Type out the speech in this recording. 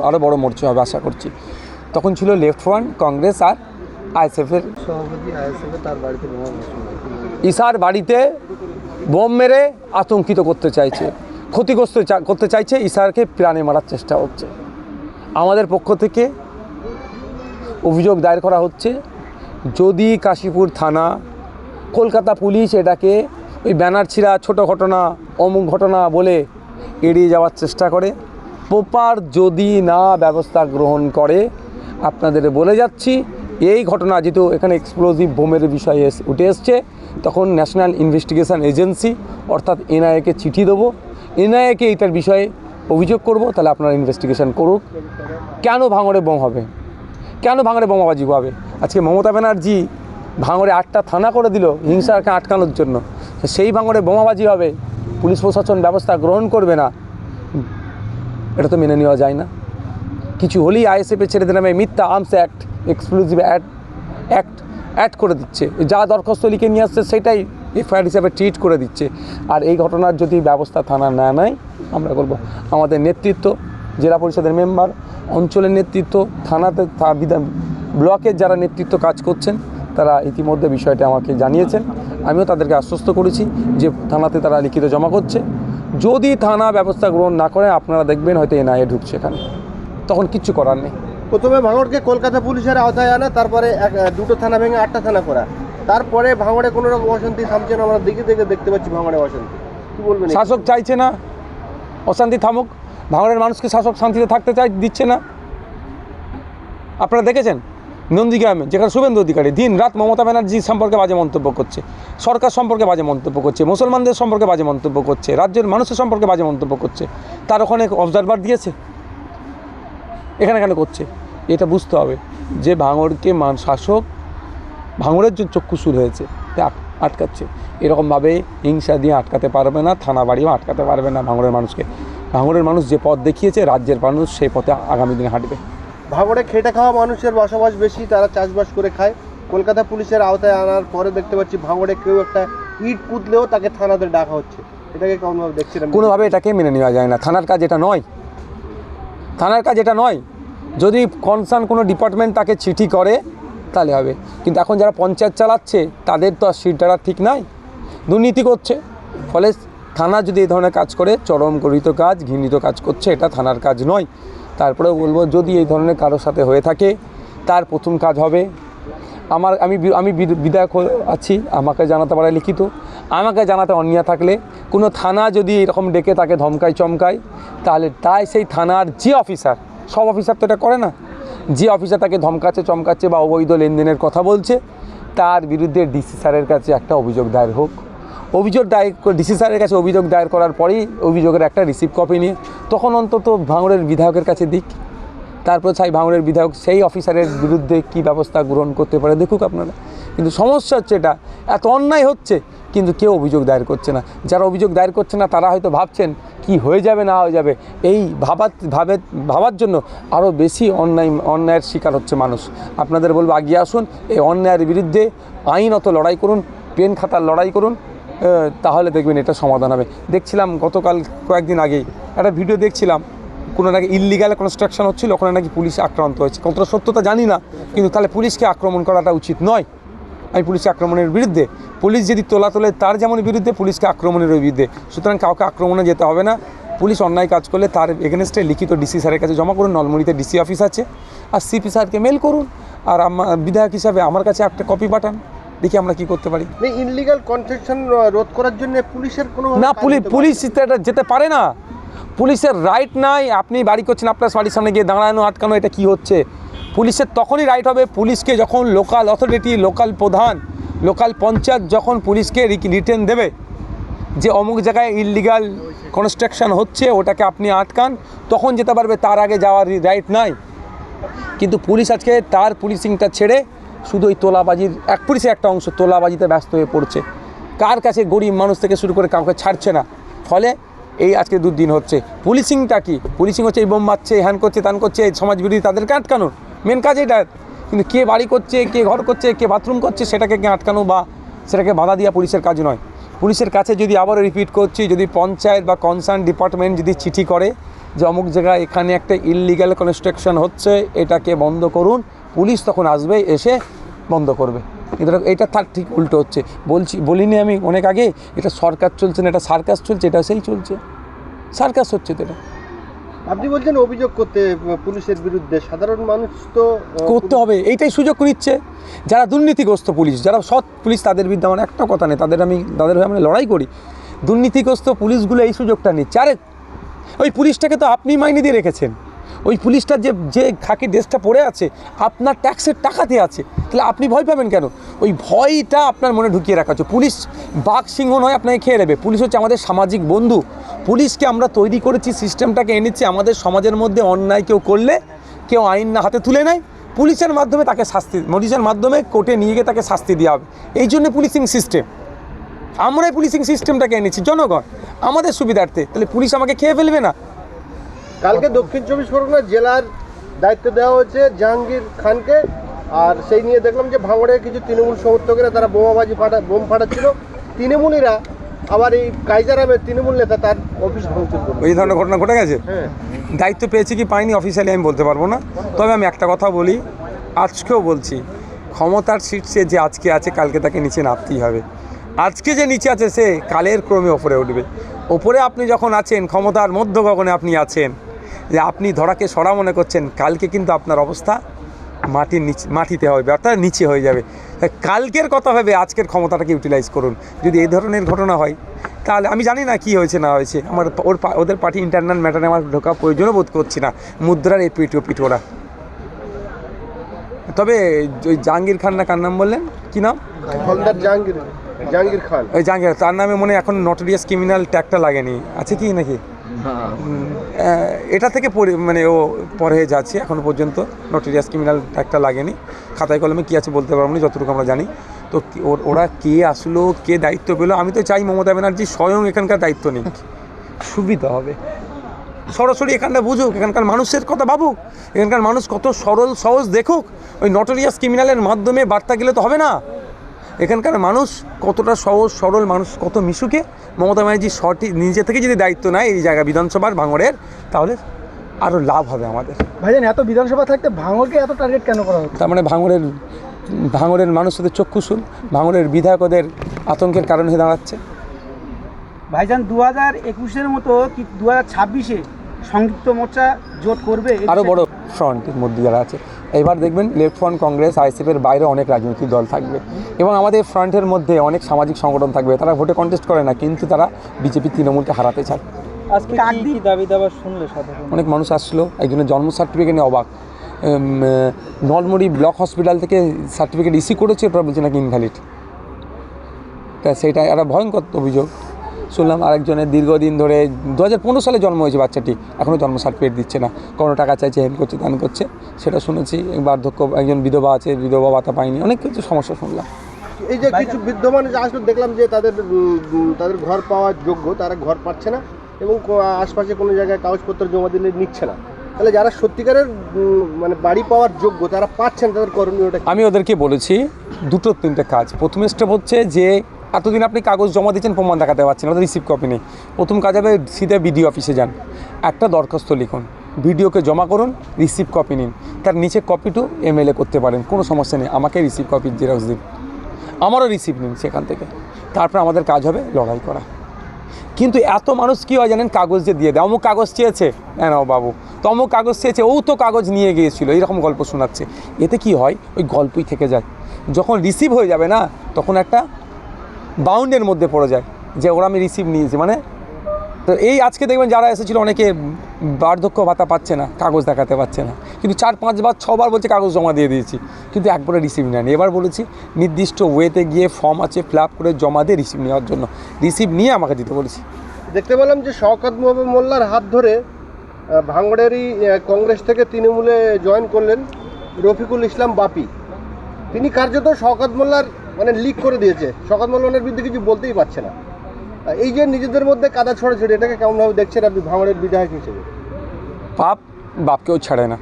আরও বড় মোর্চা হবে আশা করছি। তখন ছিল লেফট ফ্রন্ট, কংগ্রেস আর আইএসএফের সভাপতি। আইএসএফে তার বাড়িতে বোমা বসানো, ইসার বাড়িতে বোম মেরে আতঙ্কিত করতে চাইছে, ক্ষতিগ্রস্ত করতে চাইছে, ইসারকে প্রাণে মারার চেষ্টা হচ্ছে। আমাদের পক্ষ থেকে অভিযোগ দায়ের করা হচ্ছে, যদি কাশীপুর থানা, কলকাতা পুলিশ এটাকে ওই ব্যানার ছিঁড়া ছোটো ঘটনা, অমুক ঘটনা বলে এড়িয়ে যাওয়ার চেষ্টা করে, প্রপার যদি না ব্যবস্থা গ্রহণ করে, আপনাদের বলে যাচ্ছি এই ঘটনা যেহেতু এখানে এক্সপ্লোজিভ বোমের বিষয় উঠে এসছে, তখন ন্যাশনাল ইনভেস্টিগেশন এজেন্সি অর্থাৎ এনআইএকে চিঠি দেবো, এনআইএকে এটার বিষয়ে অভিযোগ করব। তাহলে আপনারা ইনভেস্টিগেশন করুক, কেন ভাঙড়ে বোম হবে, কেন ভাঙড়ে বোমাবাজি হবে। আজকে মমতা ব্যানার্জি ভাঙড়ে 8টা থানা করে দিল হিংসাকে আটকানোর জন্য, সেই ভাঙড়ে বোমাবাজি হবে, পুলিশ প্রশাসন ব্যবস্থা গ্রহণ করবে না, এটা তো মেনে নেওয়া যায় না। কিছু হলেই আইএসএফে ছেড়ে দিলাম, এই মিথ্যা আর্মস অ্যাক্ট, এক্সক্লুসিভ অ্যাড করে দিচ্ছে, যা দরখাস্ত লিখে নিয়ে আসছে সেটাই এফআইআর হিসাবে ট্রিট করে দিচ্ছে। আর এই ঘটনার যদি ব্যবস্থা থানা না নেয় আমরা করব। আমাদের নেতৃত্ব, জেলা পরিষদের মেম্বার, অঞ্চলের নেতৃত্ব, থানাতে ব্লকের যারা নেতৃত্ব কাজ করছেন তারা ইতিমধ্যে বিষয়টা আমাকে জানিয়েছেন। আমিও তাদেরকে আশ্বস্ত করেছি যে থানাতে তারা লিখিত জমা করছে। যদি থানা ব্যবস্থা গ্রহণ না করে আপনারা দেখবেন হয়তো এনআইএ ঢুকছে এখানে, তখন কিচ্ছু করার নেই। প্রথমে ভাঙড়কে কলকাতা পুলিশের আওতায় আনা, তারপরে 2টো থানা ভেঙে 8টা থানা করা, তারপরে ভাঙড়ে কোনো রকম অশান্তি থামছে না। আমরা দেখতে পাচ্ছি ভাঙড়ে অশান্তি। কি বলবেন? শাসক চাইছে না অশান্তি থামুক, ভাঙড়ের মানুষকে শাসক শান্তিতে থাকতে দিচ্ছে না। আপনারা দেখেছেন নন্দীগ্রামে, যেখানে শুভেন্দু অধিকারী দিন রাত মমতা ব্যানার্জি সম্পর্কে বাজে মন্তব্য করছে, সরকার সম্পর্কে বাজে মন্তব্য করছে, মুসলমানদের সম্পর্কে বাজে মন্তব্য করছে, রাজ্যের মানুষের সম্পর্কে বাজে মন্তব্য করছে, তার ওখানে অবজারভার দিয়েছে, এখানে কেন করছে? এটা বুঝতে হবে যে ভাঙড়কে শাসক ভাঙড়ের জন্য চক্ষুশূল হয়েছে, আটকাচ্ছে। এরকমভাবে হিংসা দিয়ে আটকাতে পারবে না, থানা বাড়িও আটকাতে পারবে না ভাঙড়ের মানুষকে। ভাঙড়ের মানুষ যে পথ দেখিয়েছে, রাজ্যের মানুষ সেই পথে আগামী দিনে হাঁটবে। ভাঙড়ে খেটে খাওয়া মানুষের বসবাস বেশি, তারা চাষবাস করে খায়। কলকাতা পুলিশের আওতায় আনার পরে দেখতে পাচ্ছি ভাঙড়ে কেউ একটা ইট পুতলেও তাকে থানাতে ডাকা হচ্ছে। এটাকে কোনোভাবে দেখছিলেন? কোনোভাবে এটাকে মেনে নেওয়া যায় না। থানার কাজ এটা নয়, থানার কাজ এটা নয়। যদি কনসার্ন কোনো ডিপার্টমেন্ট তাকে চিঠি করে তাহলে হবে, কিন্তু এখন যারা পঞ্চায়েত চালাচ্ছে তাদের তো আর সিট দ্বারা ঠিক নাই, দুর্নীতি করছে। ফলে থানা যদি এই ধরনের কাজ করে, চরম গরিত কাজ, ঘৃণিত কাজ করছে, এটা থানার কাজ নয়। তারপরেও বলবো, যদি এই ধরনের কারোর সাথে হয়ে থাকে, তার প্রথম কাজ হবে আমি বিধায়ক আছি, আমাকে জানাতে পারে লিখিত, আমাকে জানাতে অন্যায় থাকলে কোনো থানা যদি এরকম ডেকে তাকে ধমকায় চমকায়, তাহলে সেই থানার যে অফিসার, সব অফিসার তো এটা করে না, যে অফিসার তাকে ধমকাচ্ছে চমকাচ্ছে বা অবৈধ লেনদেনের কথা বলছে, তার বিরুদ্ধে ডিসি স্যারের কাছে একটা অভিযোগ দায়ের হোক। অভিযোগ দায়ের ডিসি স্যারের কাছে অভিযোগ দায়ের করার পরেই অভিযোগের একটা রিসিভ কপি নিয়ে তখন অন্তত ভাঙড়ের বিধায়কের কাছে দিক, তারপর ভাঙড়ের বিধায়ক সেই অফিসারের বিরুদ্ধে কী ব্যবস্থা গ্রহণ করতে পারে দেখুক আপনারা। কিন্তু সমস্যা হচ্ছে এটা, এত অন্যায় হচ্ছে কিন্তু কেউ অভিযোগ দায়ের করছে না। যারা অভিযোগ দায়ের করছে না তারা হয়তো ভাবছেন কি হয়ে যাবে না হয়ে যাবে, এই ভাবার জন্য আরও বেশি অন্যায়ের শিকার হচ্ছে মানুষ। আপনাদের বলবো এগিয়ে আসুন, এই অন্যায়ের বিরুদ্ধে আইনত লড়াই করুন, পেন খাতার লড়াই করুন, তাহলে দেখবেন এটা সমাধান হবে। দেখছিলাম গতকাল কয়েকদিন আগেই একটা ভিডিও দেখছিলাম, কোনো নাকি ইললিগাল কনস্ট্রাকশন হচ্ছিল, ওখানে নাকি পুলিশ আক্রান্ত হয়েছে। কতটা সত্যতা জানি না, কিন্তু তাহলে পুলিশকে আক্রমণ করাটা উচিত নয়। আমি পুলিশকে আক্রমণের বিরুদ্ধে, পুলিশ যদি তোলে তার যেমন বিরুদ্ধে, পুলিশকে আক্রমণের বিরুদ্ধে। সুতরাং কাউকে আক্রমণে যেতে হবে না। পুলিশ অন্যায় কাজ করলে তার এগেনস্টে লিখিত ডিসি স্যারের কাছে জমা করুন, নলমুড়িতে ডিসি অফিস আছে, আর সিপি স্যারকে মেল করুন, আর বিধায়ক হিসাবে আমার কাছে একটা কপি পাঠান, দেখি আমরা কি করতে পারি। ইনলিগাল কনস্ট্রাকশন রোধ করার জন্য পুলিশের কোনো না, পুলিশ যেতে পারে না, পুলিশের রাইট নাই। আপনি বাড়ি করছেন, আপনার বাড়ির সামনে গিয়ে দাঁড়ানো আটকানো, এটা কি হচ্ছে? পুলিশের তখনই রাইট হবে, পুলিশকে যখন লোকাল অথরিটি, লোকাল প্রধান, লোকাল পঞ্চায়েত যখন পুলিশকে রিটেন দেবে যে অমুক জায়গায় ইললিগাল কনস্ট্রাকশন হচ্ছে, ওটাকে আপনি আটকান, তখন যেতে পারবে, তার আগে যাওয়ার রাইট নাই। কিন্তু পুলিশ আজকে তার পুলিশিংটা ছেড়ে শুধু ওই তোলাবাজির পুলিশের একটা অংশ তোলাবাজিতে ব্যস্ত হয়ে পড়ছে। কার কাছে গরিব মানুষ থেকে শুরু করে কাউকে ছাড়ছে না। ফলে এই আজকে দুদিন হচ্ছে। পুলিশিংটা কি? পুলিশিং হচ্ছে এই বোম মারছে, হ্যান করছে, তান করছে, সমাজ বিরোধী, তাদেরকে আটকানোর মেন কাজ এটা। কিন্তু কে বাড়ি করছে, কে ঘর করছে, কে বাথরুম করছে, সেটাকে আটকানো বা সেটাকে বাধা দেওয়া পুলিশের কাজ নয়। পুলিশের কাছে যদি আবারও রিপিট করছি, যদি পঞ্চায়েত বা কনসার্ন ডিপার্টমেন্ট যদি চিঠি করে, যে অমুক জায়গায় এখানে একটা ইললিগ্যাল কনস্ট্রাকশন হচ্ছে, এটাকে বন্ধ করুন, পুলিশ তখন আসবে, এসে বন্ধ করবে। এটা তার ঠিক উল্টো হচ্ছে। বলিনি আমি অনেক আগে, এটা সরকার চলছে না, এটা সার্কাস চলছে, এটা সেই চলছে, সার্কাস হচ্ছে তো এটা। আপনি বলছেন অভিযোগ করতে পুলিশের বিরুদ্ধে, সাধারণ মানুষ তো করতে হবে, এইটাই সুযোগ নিচ্ছে যারা দুর্নীতিগ্রস্ত পুলিশ, যারা সৎ পুলিশ, তাদের বিরুদ্ধে আমার একটা কথা নেই, তাদের হয়ে আমরা লড়াই করি। দুর্নীতিগ্রস্ত পুলিশগুলো এই সুযোগটা নিচ্ছে। আরে ওই পুলিশটাকে তো আপনি মাইনে দিয়ে রেখেছেন, ওই পুলিশটার যে খাকি ড্রেসটা পরে আছে আপনার ট্যাক্সের টাকাতে আছে, তাহলে আপনি ভয় পাবেন কেন? ওই ভয়টা আপনার মনে ঢুকিয়ে রাখা হচ্ছে। পুলিশ বাঘ সিংহ নয় আপনাকে খেয়ে নেবে, পুলিশ হচ্ছে আমাদের সামাজিক বন্ধু। পুলিশকে আমরা তৈরি করেছি, সিস্টেমটাকে এনেছি, আমাদের সমাজের মধ্যে অন্যায় কেউ করলে, কেউ আইন না হাতে তুলে নেয়, পুলিশের মাধ্যমে তাকে শাস্তি, পুলিশের মাধ্যমে কোর্টে নিয়ে গিয়ে তাকে শাস্তি দেওয়া হবে। এই জন্য পুলিশিং সিস্টেম, আমরাই পুলিশিং সিস্টেমটাকে এনেছি জনগণ আমাদের সুবিধার্থে। তাহলে পুলিশ আমাকে খেয়ে ফেলবে না। কালকে দক্ষিণ চব্বিশ পরগনা জেলার দায়িত্ব দেওয়া হয়েছে জাহাঙ্গীর খানকে, আর সেই নিয়ে দেখলাম যে ভাঙড়ে কিছু তৃণমূল সমর্থকেরা তারা বোম ফাটাচ্ছিল, তৃণমূলীরা আবার এই কাইজারামের তৃণমূল নেতা তার অফিস ভাঙচুর করলো। এই ধরনের ঘটনা ঘটে গেছে। হ্যাঁ, দায়িত্ব পেয়েছি কি পাইনি অফিসিয়ালি আমি বলতে পারবো না, তবে আমি একটা কথা বলি, আজকেও বলছি, ক্ষমতার শীর্ষে যে আজকে আছে কালকে তাকে নিচে নামতেই হবে। আজকে যে নিচে আছে সে কালের ক্রমে ওপরে উঠবে। ওপরে আপনি যখন আছেন, ক্ষমতার মধ্য গগনে আপনি আছেন, যে আপনি ধরাকে সরা মনে করছেন, কালকে কিন্তু আপনার অবস্থা মাটিতে হবে, অর্থাৎ নিচে হয়ে যাবে। কালকের কথা ভেবে আজকের ক্ষমতাটাকে ইউটিলাইজ করুন। যদি এই ধরনের ঘটনা হয় তাহলে আমি জানি না কি হয়েছে না হয়েছে, আমার ওদের পার্টি ইন্টারনাল ম্যাটারে আমার ঢোকা প্রয়োজনও বোধ করছি না, মুদ্রার এই পিঠোরা। তবে ওই জাহাঙ্গীর খান না কার নাম বললেন, কি নাম? হলদার জাহাঙ্গীর খান। ওই জাহাঙ্গীর, তার নামে মনে এখন নটোরিয়াস ক্রিমিনাল ট্যাগটা লাগেনি, আছে কি নাকি? এটা থেকে মানে ও পরহেজ আছে, এখনও পর্যন্ত নটোরিয়াস ক্রিমিনাল ট্যাগটা লাগেনি। খাতায় কলমে কী আছে বলতে পারবো না, যতটুকু আমরা জানি। তো ওরা কে আসলো, কে দায়িত্ব পেলো, আমি তো চাই মমতা ব্যানার্জি স্বয়ং এখানকার দায়িত্ব নিক, সুবিধা হবে। সরাসরি এখানটা বুঝুক, এখানকার মানুষের কথা ভাবুক, এখানকার মানুষ কত সরল সহজ দেখুক। ওই নটোরিয়াস ক্রিমিনালের মাধ্যমে বার্তা গেলে তো হবে না। এখানকার মানুষ কতটা সহজ সরল, মানুষ কত মিশুকে। মমতা ব্যানার্জি সঠিক নিজে থেকে যদি দায়িত্ব নেয় এই জায়গা বিধানসভার ভাঙড়ের, তাহলে আরও লাভ হবে আমাদের। ভাইজান, এত বিধানসভা থাকতে ভাঙড়কে এত টার্গেট কেন করা হচ্ছে? তার মানে ভাঙড়ের মানুষদের চক্ষু শুন, ভাঙড়ের বিধায়কদের আতঙ্কের কারণ হয়ে দাঁড়াচ্ছে। ভাইজান, 2021-এর মতো কি 2026-এ সংযুক্ত মোর্চা জোট করবে? আরও বড় ফ্রন্টের মধ্যে যারা আছে, এবার দেখবেন লেফট ফ্রন্ট, কংগ্রেস, আইএসএফের বাইরে অনেক রাজনৈতিক দল থাকবে, এবং আমাদের ফ্রন্টের মধ্যে অনেক সামাজিক সংগঠন থাকবে। তারা ভোটে কন্টেস্ট করে না, কিন্তু তারা বিজেপি তৃণমূলকে হারাতে চায়। আজকে কি দাবি দাবা শুনলে? সাধারণ অনেক মানুষ আসলো, একজনের জন্ম সার্টিফিকেট নিয়ে অবাক, নলমুড়ি ব্লক হসপিটাল থেকে সার্টিফিকেট ইস্যু করেছে, ওটা বলছে নাকি ইনভ্যালিড। তা সেটা একটা ভয়ঙ্কর অভিযোগ শুনলাম। আরেকজনের দীর্ঘদিন ধরে 2015 সালে জন্ম হয়েছে বাচ্চাটি, এখনও জন্ম সার্টিফিকেট দিচ্ছে না, কোনো টাকা চাইছে, হেল্প করছে, দান করছে, সেটা শুনেছি। বার্ধক্য, একজন বিধবা আছে, বিধবা ভাতা পায়নি, অনেক কিছু সমস্যা শুনলাম। এই যে কিছু বৃদ্ধ মানুষ আসলে দেখলাম যে তাদের ঘর পাওয়ার যোগ্য, তারা ঘর পাচ্ছে না, এবং আশপাশে কোনো জায়গায় কাগজপত্র জমা দিলে নিচ্ছে না। তাহলে যারা সত্যিকারের মানে বাড়ি পাওয়ার যোগ্য তারা পাচ্ছেন, তাদের করণীয়টা কি? আমি ওদেরকে বলেছি 2-3টে কাজ। প্রথম স্টেপ হচ্ছে যে এতদিন আপনি কাগজ জমা দিচ্ছেন, প্রমাণ দেখাতে পারছেন, ওদের রিসিভ কপি নেই। প্রথম কাজ হবে সিধে বিডিও অফিসে যান, একটা দরখাস্ত লিখুন, বিডিওকে জমা করুন, রিসিভ কপি নিন, তার নিচে কপি টু এমএলএ করতে পারেন, কোনো সমস্যা নেই। আমাকে রিসিভ কপির জেরক্স দিন, আমারও রিসিভ নিন সেখান থেকে। তারপর আমাদের কাজ হবে লড়াই করা। কিন্তু এত মানুষ কী হয় জানেন, কাগজ যে দিয়ে দেয়, অমুক কাগজ চেয়েছে, হ্যাঁ নাও বাবু, তো অমুক কাগজ চেয়েছে, ও তো কাগজ নিয়ে গিয়েছিল, এইরকম গল্প শোনাচ্ছে। এতে কি হয়, ওই গল্পই থেকে যায়। যখন রিসিভ হয়ে যাবে না, তখন একটা বাউন্ডের মধ্যে পড়ে যায় যে ওরা আমি রিসিভ নিয়েছি মানে। তো এই আজকে দেখবেন যারা এসেছিলো অনেকে বার্ধক্য ভাতা পাচ্ছে না, কাগজ দেখাতে পারছে না, কিন্তু 4-5 বার 6 বার বলছে কাগজ জমা দিয়ে দিয়েছি, কিন্তু একবারে রিসিভ নেয়নি। এবার বলেছি নির্দিষ্ট ওয়েতে গিয়ে ফর্ম আছে, ফিল আপ করে জমা দিয়ে রিসিভ নেওয়ার জন্য, রিসিভ নিয়ে আমাকে দিতে বলেছি। দেখতে পেলাম যে শওকত মোল্লার হাত ধরে ভাঙড়েরই কংগ্রেস থেকে তৃণমূলে জয়েন করলেন রফিকুল ইসলাম বাপি। তিনি কার্যত শওকত মোল্লার মানে লিক করে দিয়েছে, শওকত মোল্লার বিরুদ্ধে কিছু বলতেই পারছে না। এই যে নিজেদের মধ্যে কাদা ছড়াছড়ি, এটাকে কেমনভাবে দেখছেন আপনি ভাঙড়ের বিধায়ক হিসেবে? বাপকেও ছাড়ে না।